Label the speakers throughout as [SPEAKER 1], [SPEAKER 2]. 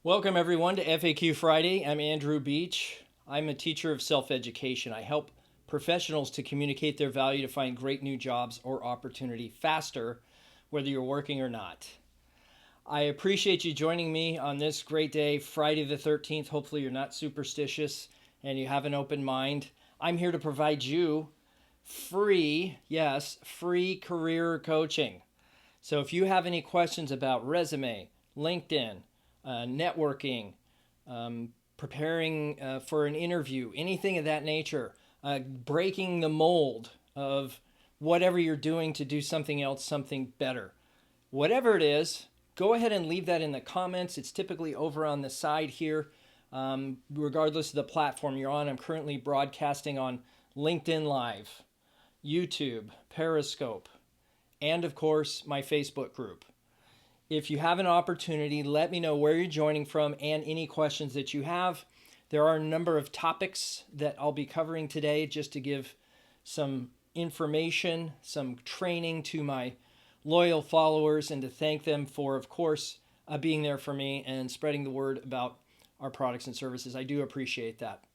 [SPEAKER 1] Welcome everyone to FAQ Friday. I'm Andrew Beach. I'm a teacher of self-education. I help professionals to communicate their value to find great new jobs or opportunity faster, whether you're working or not. I appreciate you joining me on this great day, Friday the 13th. Hopefully you're not superstitious and you have an open mind. I'm here to provide you free, yes, free career coaching. So if you have any questions about resume, LinkedIn, networking, preparing for an interview, anything of that nature, breaking the mold of whatever you're doing to do something else, something better. Whatever it is, go ahead and leave that in the comments. It's typically over on the side here, regardless of the platform you're on. I'm currently broadcasting on LinkedIn Live, YouTube, Periscope, and of course, my Facebook group. If you have an opportunity, let me know where you're joining from and any questions that you have. There are a number of topics that I'll be covering today just to give some information, some training to my loyal followers and to thank them for, of course, being there for me and spreading the word about our products and services. I do appreciate that.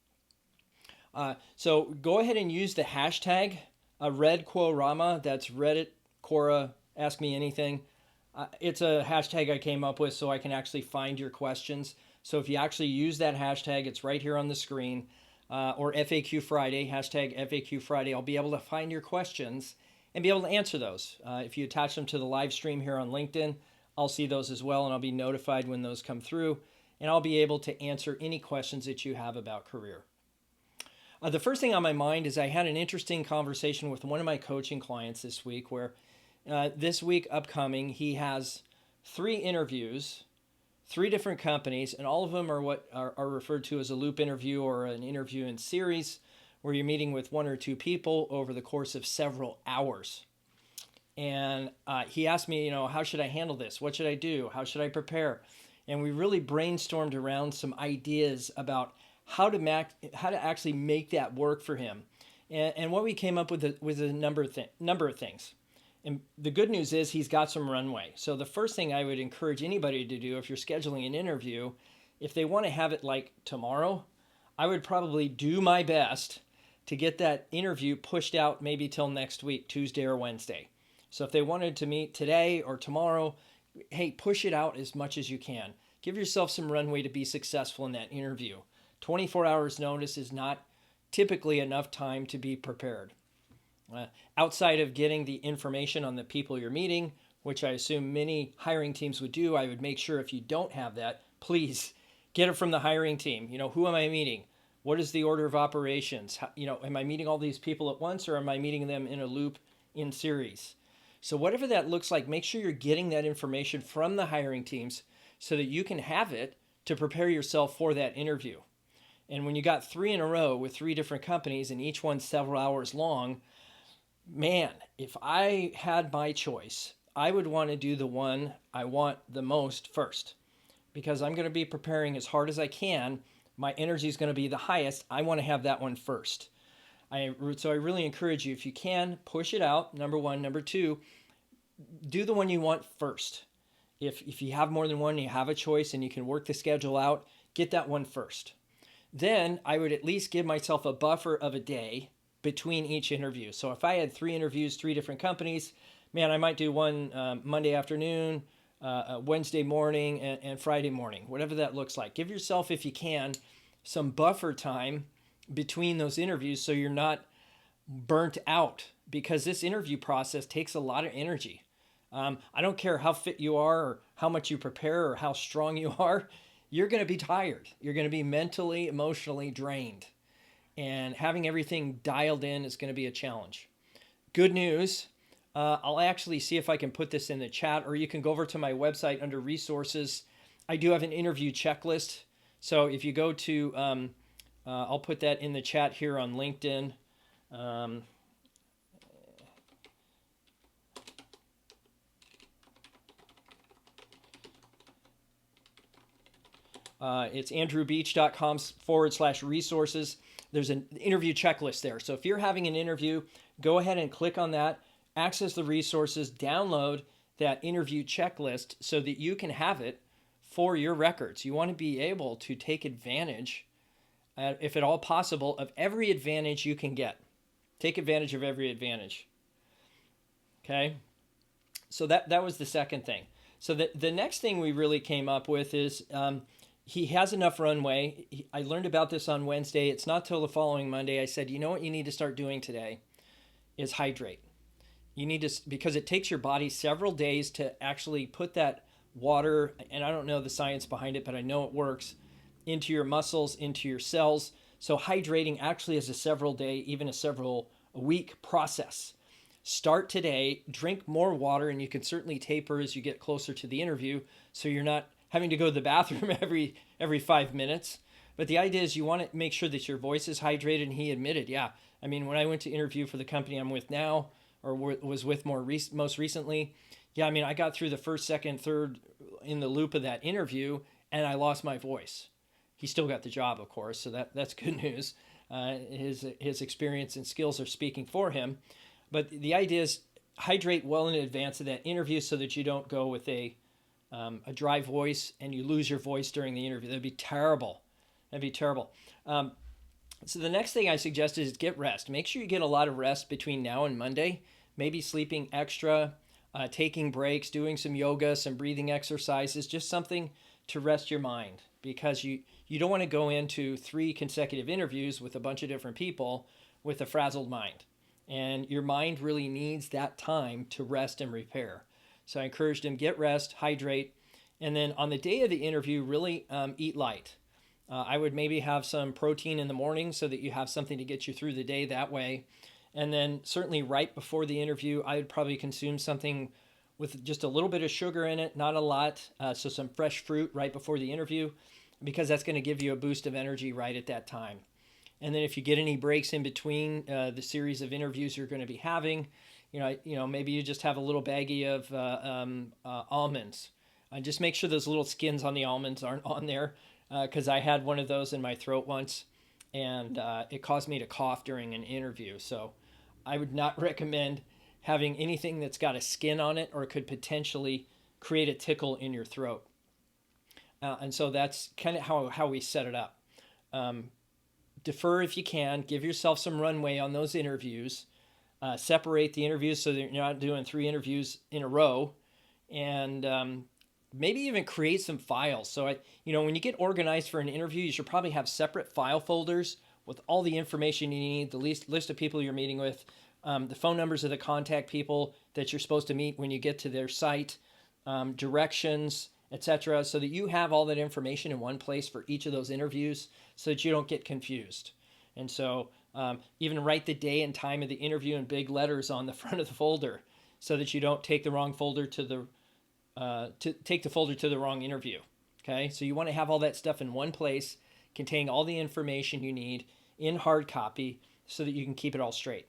[SPEAKER 1] So go ahead and use the hashtag RedQuorama. That's Reddit, Quora, Ask Me Anything. It's a hashtag I came up with so I can actually find your questions. So if you actually use that hashtag, it's right here on the screen, or FAQ Friday, hashtag FAQ Friday. I'll be able to find your questions and be able to answer those. If you attach them to the live stream here on LinkedIn, I'll see those as well, and I'll be notified when those come through, and I'll be able to answer any questions that you have about career. The first thing on my mind is I had an interesting conversation with one of my coaching clients this week where this week upcoming, he has 3 interviews, 3 different companies, and all of them are what are referred to as a loop interview or an interview in series, where you're meeting with 1 or 2 people over the course of several hours. And he asked me, how should I handle this? What should I do? How should I prepare? And we really brainstormed around some ideas about how to actually make that work for him. And what we came up with was a number of things. And the good news is he's got some runway. So the first thing I would encourage anybody to do if you're scheduling an interview, if they want to have it like tomorrow, I would probably do my best to get that interview pushed out maybe till next week, Tuesday or Wednesday. So if they wanted to meet today or tomorrow, hey, push it out as much as you can. Give yourself some runway to be successful in that interview. 24 hours notice is not typically enough time to be prepared. Outside of getting the information on the people you're meeting, which I assume many hiring teams would do, I would make sure if you don't have that, please get it from the hiring team. Who am I meeting? What is the order of operations? Am I meeting all these people at once or am I meeting them in a loop in series? So whatever that looks like, make sure you're getting that information from the hiring teams so that you can have it to prepare yourself for that interview. And when you got 3 in a row with 3 different companies and each one several hours long, man, if I had my choice, I would want to do the one I want the most first because I'm going to be preparing as hard as I can. My energy is going to be the highest. I want to have that one first. So I really encourage you, if you can, push it out, number 1. Number 2, do the one you want first. If you have more than one, you have a choice and you can work the schedule out, get that one first. Then I would at least give myself a buffer of a day between each interview. So if I had 3 interviews, 3 different companies, man, I might do one Monday afternoon, Wednesday morning, and Friday morning, whatever that looks like. Give yourself, if you can, some buffer time between those interviews so you're not burnt out because this interview process takes a lot of energy. I don't care how fit you are or how much you prepare or how strong you are, you're going to be tired. You're going to be mentally, emotionally drained. And having everything dialed in is going to be a challenge. Good news, I'll actually see if I can put this in the chat, or you can go over to my website under resources. I do have an interview checklist. So if you go to, I'll put that in the chat here on LinkedIn. It's andrewbeach.com/resources. There's an interview checklist there. So if you're having an interview, go ahead and click on that, access the resources, download that interview checklist so that you can have it for your records. You want to be able to take advantage, if at all possible, of every advantage you can get. Take advantage of every advantage. Okay? So that was the second thing. So the next thing we really came up with is he has enough runway. I learned about this on Wednesday. It's not till the following Monday. I said, you know what you need to start doing today is hydrate. You need to, because it takes your body several days to actually put that water, and I don't know the science behind it, but I know it works, into your muscles, into your cells. So hydrating actually is a several day, even a week process. Start today, drink more water, and you can certainly taper as you get closer to the interview, so you're not having to go to the bathroom every 5 minutes. But the idea is you want to make sure that your voice is hydrated, and he admitted, yeah. I mean, when I went to interview for the company I'm with now, or was with most recently, yeah, I mean, I got through the first, second, third in the loop of that interview, and I lost my voice. He still got the job, of course, so that's good news. His experience and skills are speaking for him. But the idea is hydrate well in advance of that interview so that you don't go with a dry voice and you lose your voice during the interview. That'd be terrible. That'd be terrible. So the next thing I suggest is get rest. Make sure you get a lot of rest between now and Monday. Maybe sleeping extra, taking breaks, doing some yoga, some breathing exercises, just something to rest your mind, because you don't want to go into 3 consecutive interviews with a bunch of different people with a frazzled mind. And your mind really needs that time to rest and repair. So I encouraged him, get rest, hydrate, and then on the day of the interview, really eat light. I would maybe have some protein in the morning so that you have something to get you through the day that way. And then certainly right before the interview, I would probably consume something with just a little bit of sugar in it, not a lot. So some fresh fruit right before the interview, because that's going to give you a boost of energy right at that time. And then if you get any breaks in between the series of interviews you're going to be having, maybe you just have a little baggie of almonds. Just make sure those little skins on the almonds aren't on there, because I had one of those in my throat once, and it caused me to cough during an interview. So I would not recommend having anything that's got a skin on it or could potentially create a tickle in your throat. And so that's kind of how we set it up. Defer if you can. Give yourself some runway on those interviews. Separate the interviews so that you're not doing 3 interviews in a row. And maybe even create some files. So, when you get organized for an interview, you should probably have separate file folders with all the information you need, the list of people you're meeting with, the phone numbers of the contact people that you're supposed to meet when you get to their site, directions, etc., so that you have all that information in one place for each of those interviews so that you don't get confused. And so even write the day and time of the interview in big letters on the front of the folder so that you don't take the wrong folder to the folder to the wrong interview. Okay, so you want to have all that stuff in one place, containing all the information you need in hard copy so that you can keep it all straight.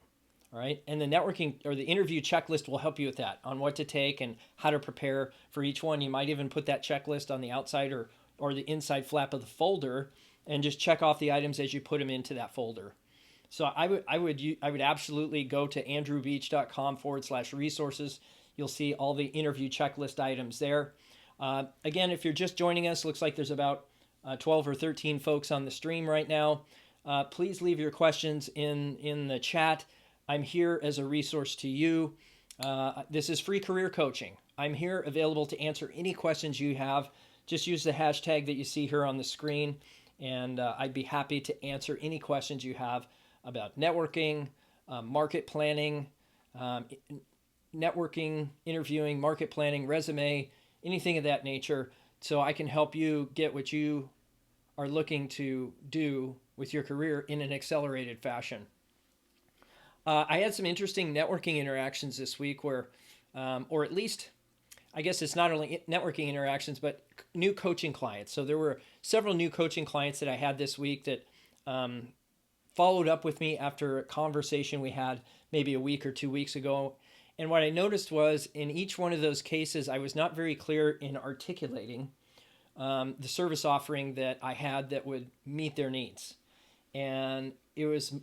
[SPEAKER 1] All right, and the networking or the interview checklist will help you with that, on what to take and how to prepare for each one. You might even put that checklist on the outside or the inside flap of the folder and just check off the items as you put them into that folder. So I would absolutely go to andrewbeach.com/resources. You'll see all the interview checklist items there. Again, if you're just joining us, looks like there's about 12 or 13 folks on the stream right now. Please leave your questions in the chat. I'm here as a resource to you. This is free career coaching. I'm here available to answer any questions you have. Just use the hashtag that you see here on the screen, and I'd be happy to answer any questions you have about networking, market planning, networking, interviewing, market planning, resume, anything of that nature, so I can help you get what you are looking to do with your career in an accelerated fashion. I had some interesting networking interactions this week where, or at least, I guess it's not only networking interactions, but new coaching clients. So there were several new coaching clients that I had this week that followed up with me after a conversation we had maybe a week or 2 weeks ago. And what I noticed was in each one of those cases, I was not very clear in articulating the service offering that I had that would meet their needs. And it was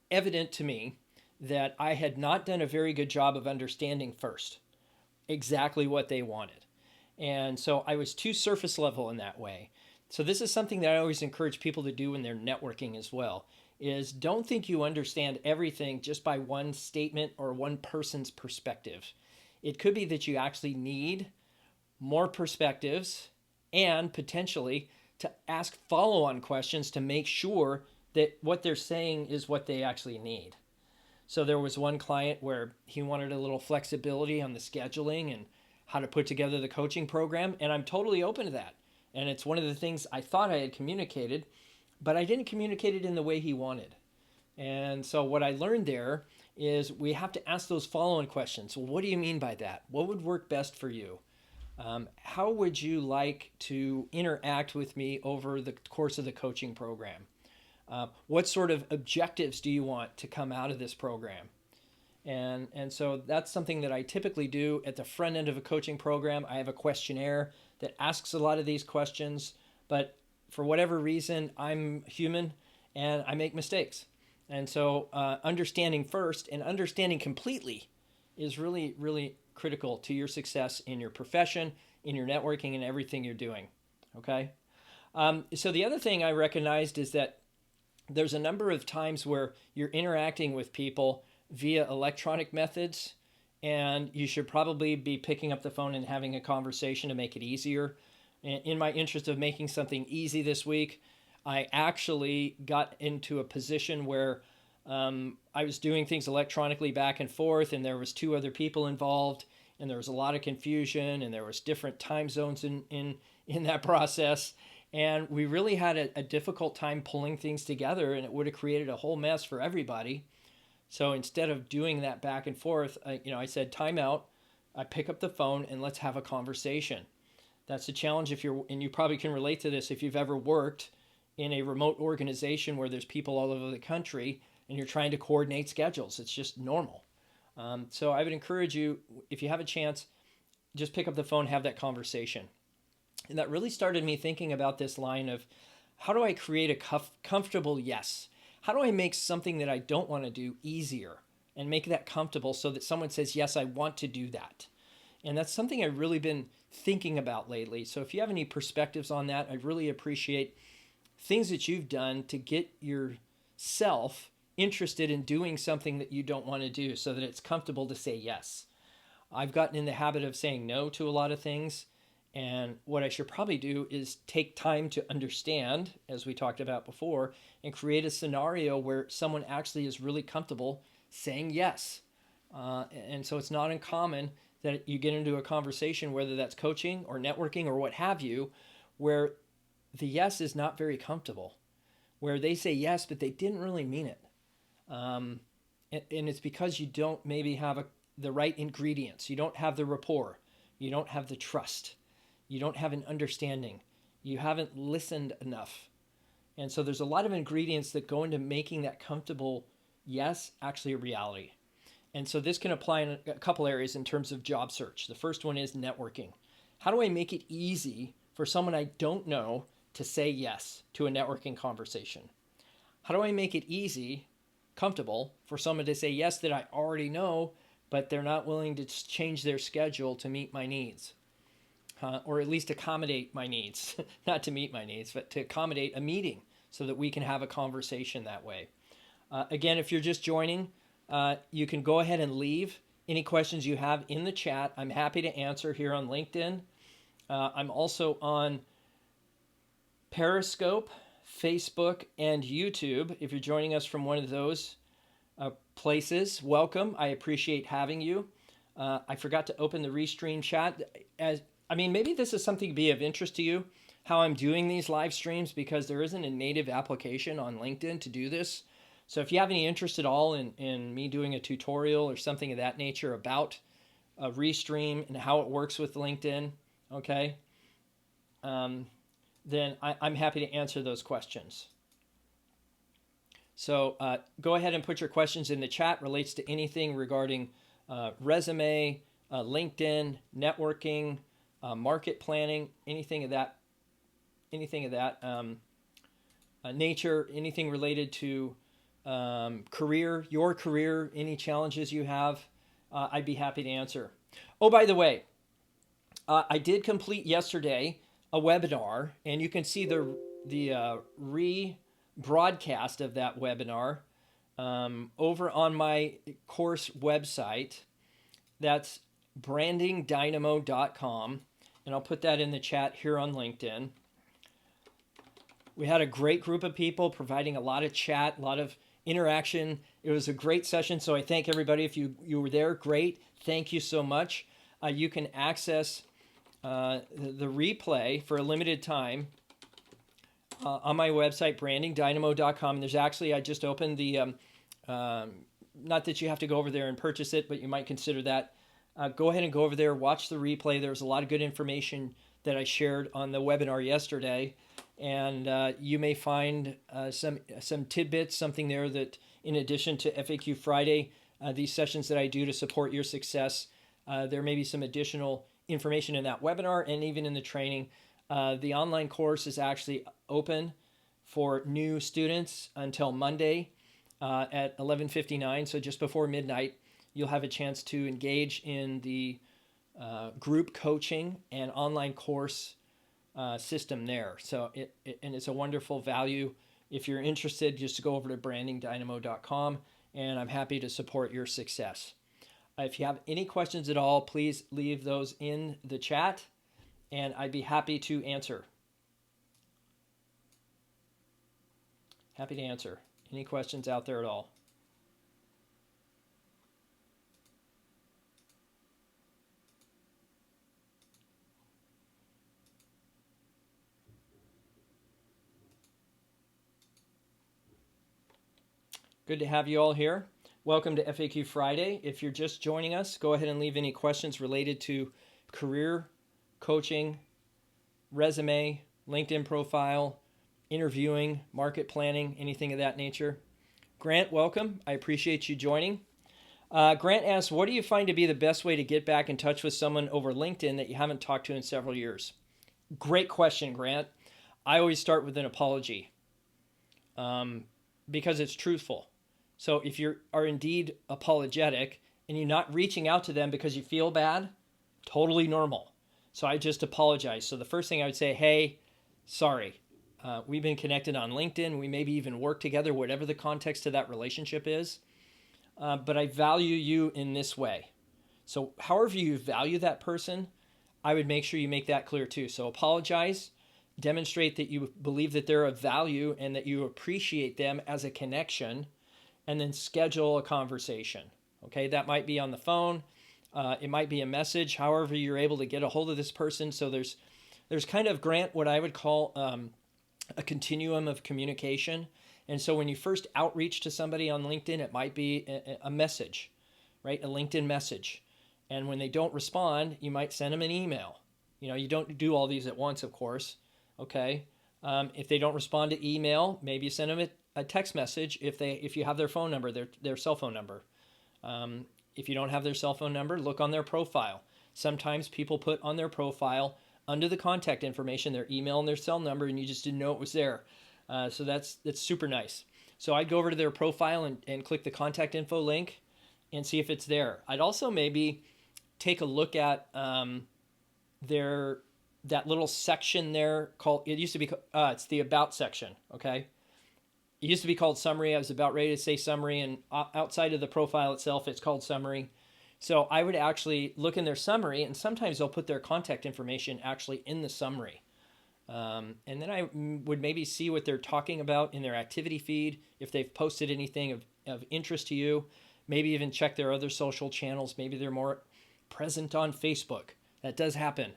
[SPEAKER 1] evident to me that I had not done a very good job of understanding first exactly what they wanted. And so I was too surface level in that way. So this is something that I always encourage people to do when they're networking as well, is don't think you understand everything just by one statement or one person's perspective. It could be that you actually need more perspectives and potentially to ask follow-on questions to make sure that what they're saying is what they actually need. So there was one client where he wanted a little flexibility on the scheduling and how to put together the coaching program, and I'm totally open to that. And it's one of the things I thought I had communicated, but I didn't communicate it in the way he wanted. And so what I learned there is we have to ask those follow-on questions. Well, what do you mean by that? What would work best for you? How would you like to interact with me over the course of the coaching program? What sort of objectives do you want to come out of this program? And so that's something that I typically do at the front end of a coaching program. I have a questionnaire that asks a lot of these questions, but for whatever reason, I'm human and I make mistakes. And so understanding first and understanding completely is really, really critical to your success in your profession, in your networking, and everything you're doing. Okay? So the other thing I recognized is that there's a number of times where you're interacting with people via electronic methods, and you should probably be picking up the phone and having a conversation to make it easier. In my interest of making something easy this week, I actually got into a position where I was doing things electronically back and forth, and there was two other people involved, and there was a lot of confusion, and there was different time zones in that process. And we really had a difficult time pulling things together, and it would have created a whole mess for everybody. So instead of doing that back and forth, I said, time out. I pick up the phone and let's have a conversation. That's a challenge and you probably can relate to this if you've ever worked in a remote organization where there's people all over the country and you're trying to coordinate schedules. It's just normal. So I would encourage you, if you have a chance, just pick up the phone, have that conversation. And that really started me thinking about this line of, how do I create a comfortable yes? How do I make something that I don't want to do easier and make that comfortable so that someone says, yes, I want to do that? And that's something I've really been thinking about lately. So if you have any perspectives on that, I'd really appreciate things that you've done to get yourself interested in doing something that you don't want to do so that it's comfortable to say yes. I've gotten in the habit of saying no to a lot of things. And what I should probably do is take time to understand, as we talked about before, and create a scenario where someone actually is really comfortable saying yes. And so it's not uncommon that you get into a conversation, whether that's coaching or networking or what have you, where the yes is not very comfortable, where they say yes, but they didn't really mean it. And it's because you don't maybe have the right ingredients. You don't have the rapport. You don't have the trust. You don't have an understanding. You haven't listened enough. And so there's a lot of ingredients that go into making that comfortable yes actually a reality. And so this can apply in a couple areas in terms of job search. The first one is networking. How do I make it easy for someone I don't know to say yes to a networking conversation? How do I make it easy, comfortable for someone to say yes that I already know, but they're not willing to change their schedule to meet my needs? Or at least accommodate my needs, not to meet my needs, but to accommodate a meeting so that we can have a conversation that way. Again, if you're just joining, you can go ahead and leave any questions you have in the chat. I'm happy to answer here on LinkedIn. I'm also on Periscope, Facebook, and YouTube. If you're joining us from one of those places, welcome. I appreciate having you. I forgot to open the Restream chat. Maybe this is something to be of interest to you, how I'm doing these live streams, because there isn't a native application on LinkedIn to do this. So if you have any interest at all in me doing a tutorial or something of that nature about a Restream and how it works with LinkedIn, okay, then I'm happy to answer those questions. So go ahead and put your questions in the chat. Relates to anything regarding resume, LinkedIn, networking, market planning, anything of that nature, anything related to your career, any challenges you have, I'd be happy to answer. Oh, by the way, I did complete yesterday a webinar, and you can see the rebroadcast of that webinar over on my course website. That's brandingdynamo.com, and I'll put that in the chat here on LinkedIn. We had a great group of people providing a lot of chat, a lot of interaction. It was a great session, so I thank everybody. If you were there, great. Thank you so much. You can access the replay for a limited time on my website, brandingdynamo.com. There's actually, I just opened the, not that you have to go over there and purchase it, but you might consider that. Go ahead and go over there, watch the replay. There was a lot of good information that I shared on the webinar yesterday. And you may find some tidbits, something there that, in addition to FAQ Friday, these sessions that I do to support your success, there may be some additional information in that webinar and even in the training. The online course is actually open for new students until Monday at 11:59, so just before midnight. You'll have a chance to engage in the group coaching and online course system there. So and it's a wonderful value. If you're interested, just go over to brandingdynamo.com, and I'm happy to support your success. If you have any questions at all, please leave those in the chat, and I'd be happy to answer. Happy to answer any questions out there at all. Good to have you all here. Welcome to FAQ Friday. If you're just joining us, go ahead and leave any questions related to career coaching, resume, LinkedIn profile, interviewing, market planning, anything of that nature. Grant, welcome. I appreciate you joining. Grant asks, what do you find to be the best way to get back in touch with someone over LinkedIn that you haven't talked to in several years? Great question, Grant. I always start with an apology because it's truthful. So if you are indeed apologetic and you're not reaching out to them because you feel bad, totally normal. So I just apologize. So the first thing I would say, hey, sorry, we've been connected on LinkedIn. We maybe even work together, whatever the context of that relationship is. But I value you in this way. So however you value that person, I would make sure you make that clear too. So apologize, demonstrate that you believe that they're of value and that you appreciate them as a connection, and then schedule a conversation. Okay, that might be on the phone. It might be a message, however you're able to get a hold of this person. So there's kind of, Grant, what I would call a continuum of communication. And so when you first outreach to somebody on LinkedIn, it might be a message, right? A LinkedIn message. And when they don't respond, you might send them an email. You know, you don't do all these at once, of course. Okay. If they don't respond to email, maybe you send them a text message if you have their phone number, their cell phone number. If you don't have their cell phone number, look on their profile. Sometimes people put on their profile under the contact information their email and their cell number, and you just didn't know it was there. So that's super nice. So I'd go over to their profile and click the contact info link and see if it's there. I'd also maybe take a look at that little section there called, it used to be, it's the about section, okay? It used to be called summary. I was about ready to say summary, and outside of the profile itself, it's called summary. So I would actually look in their summary, and sometimes they'll put their contact information actually in the summary. And then I would maybe see what they're talking about in their activity feed, if they've posted anything of interest to you, maybe even check their other social channels. Maybe they're more present on Facebook. That does happen.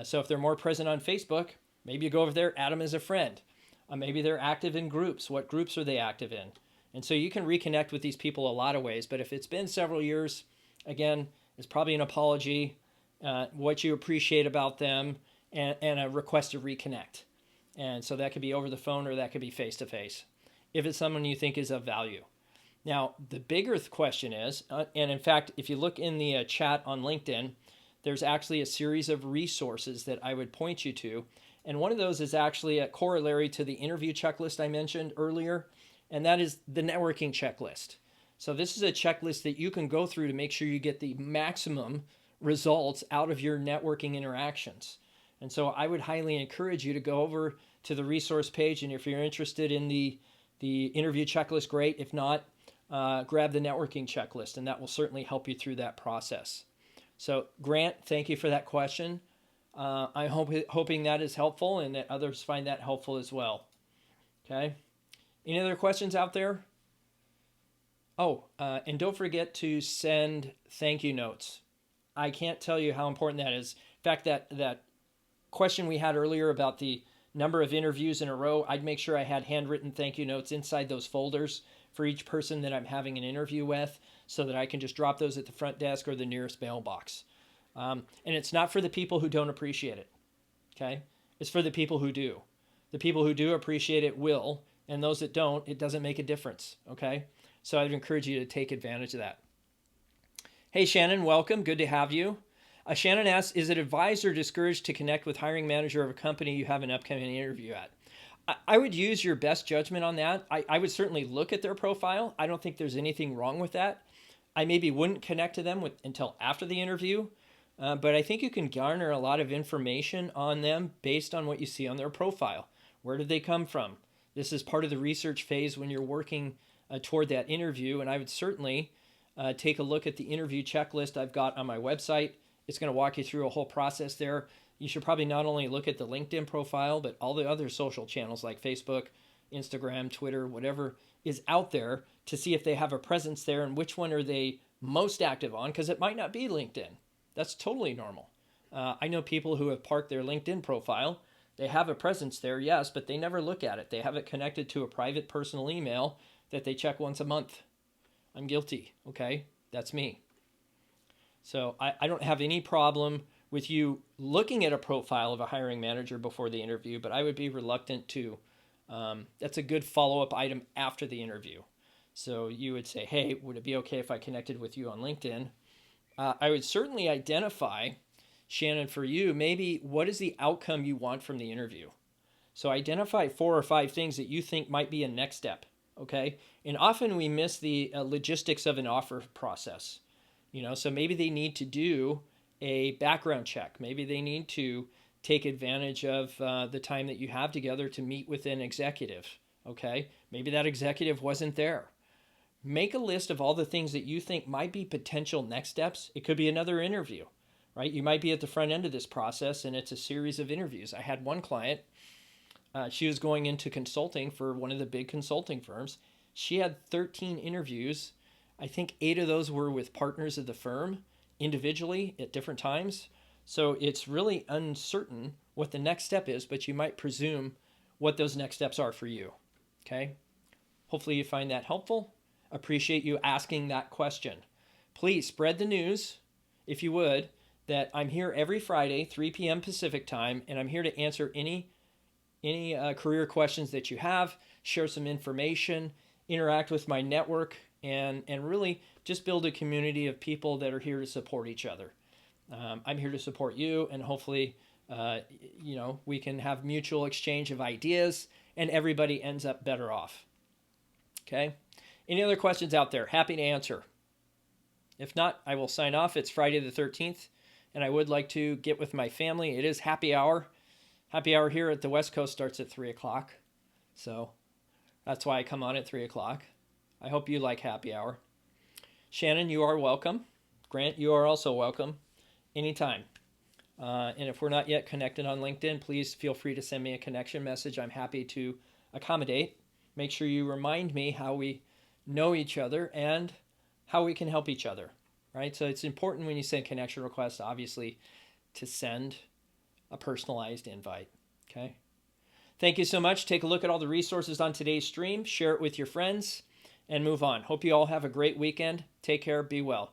[SPEAKER 1] So if they're more present on Facebook, maybe you go over there, add them as a friend. Maybe they're active in groups. What groups are they active in? And so you can reconnect with these people a lot of ways. But if it's been several years, again, it's probably an apology, what you appreciate about them, and a request to reconnect. And so that could be over the phone or that could be face-to-face, if it's someone you think is of value. Now, the bigger question is, and in fact, if you look in the chat on LinkedIn, there's actually a series of resources that I would point you to. And one of those is actually a corollary to the interview checklist I mentioned earlier, and that is the networking checklist. So this is a checklist that you can go through to make sure you get the maximum results out of your networking interactions. And so I would highly encourage you to go over to the resource page. And if you're interested in the interview checklist, great. If not, grab the networking checklist, and that will certainly help you through that process. So Grant, thank you for that question. I'm hoping that is helpful and that others find that helpful as well. Okay. Any other questions out there? Oh, and don't forget to send thank you notes. I can't tell you how important that is. In fact, that question we had earlier about the number of interviews in a row, I'd make sure I had handwritten thank you notes inside those folders for each person that I'm having an interview with, so that I can just drop those at the front desk or the nearest mailbox. And it's not for the people who don't appreciate it, okay? It's for the people who do. The people who do appreciate it will, and those that don't, it doesn't make a difference, okay? So I'd encourage you to take advantage of that. Hey, Shannon, welcome. Good to have you. Shannon asks, is it advised or discouraged to connect with hiring manager of a company you have an upcoming interview at? I would use your best judgment on that. I would certainly look at their profile. I don't think there's anything wrong with that. I maybe wouldn't connect to them until after the interview, but I think you can garner a lot of information on them based on what you see on their profile. Where did they come from? This is part of the research phase when you're working toward that interview, and I would certainly take a look at the interview checklist I've got on my website. It's going to walk you through a whole process there. You should probably not only look at the LinkedIn profile, but all the other social channels like Facebook, Instagram, Twitter, whatever is out there, to see if they have a presence there and which one are they most active on, because it might not be LinkedIn. That's totally normal. I know people who have parked their LinkedIn profile. They have a presence there, yes, but they never look at it. They have it connected to a private personal email that they check once a month. I'm guilty, okay? That's me. So I don't have any problem with you looking at a profile of a hiring manager before the interview, but I would be reluctant to. That's a good follow-up item after the interview. So you would say, hey, would it be okay if I connected with you on LinkedIn? I would certainly identify, Shannon, for you, maybe what is the outcome you want from the interview? So identify 4 or 5 things that you think might be a next step, okay? And often we miss the logistics of an offer process. So maybe they need to do a background check. Maybe they need to take advantage of the time that you have together to meet with an executive, okay? Maybe that executive wasn't there. Make a list of all the things that you think might be potential next steps. It could be another interview, right? You might be at the front end of this process, and it's a series of interviews. I had one client, she was going into consulting for one of the big consulting firms. She had 13 interviews. I think 8 of those were with partners of the firm individually at different times. So it's really uncertain what the next step is, but you might presume what those next steps are for you. Okay? Hopefully you find that helpful. Appreciate you asking that question. Please spread the news, if you would, that I'm here every Friday, 3 p.m. Pacific time, and I'm here to answer any career questions that you have, share some information, interact with my network, and really just build a community of people that are here to support each other. I'm here to support you, and hopefully, we can have mutual exchange of ideas, and everybody ends up better off. Okay? Any other questions out there? Happy to answer. If not, I will sign off. It's Friday the 13th, and I would like to get with my family. It is happy hour. Happy hour here at the West Coast starts at 3 o'clock, so that's why I come on at 3 o'clock. I hope you like happy hour. Shannon, you are welcome. Grant, you are also welcome. Anytime. And if we're not yet connected on LinkedIn, please feel free to send me a connection message. I'm happy to accommodate. Make sure you remind me how we know each other and how we can help each other, right? So it's important when you send connection requests, obviously, to send a personalized invite, okay? Thank you so much. Take a look at all the resources on today's stream. Share it with your friends and move on. Hope you all have a great weekend. Take care. Be well.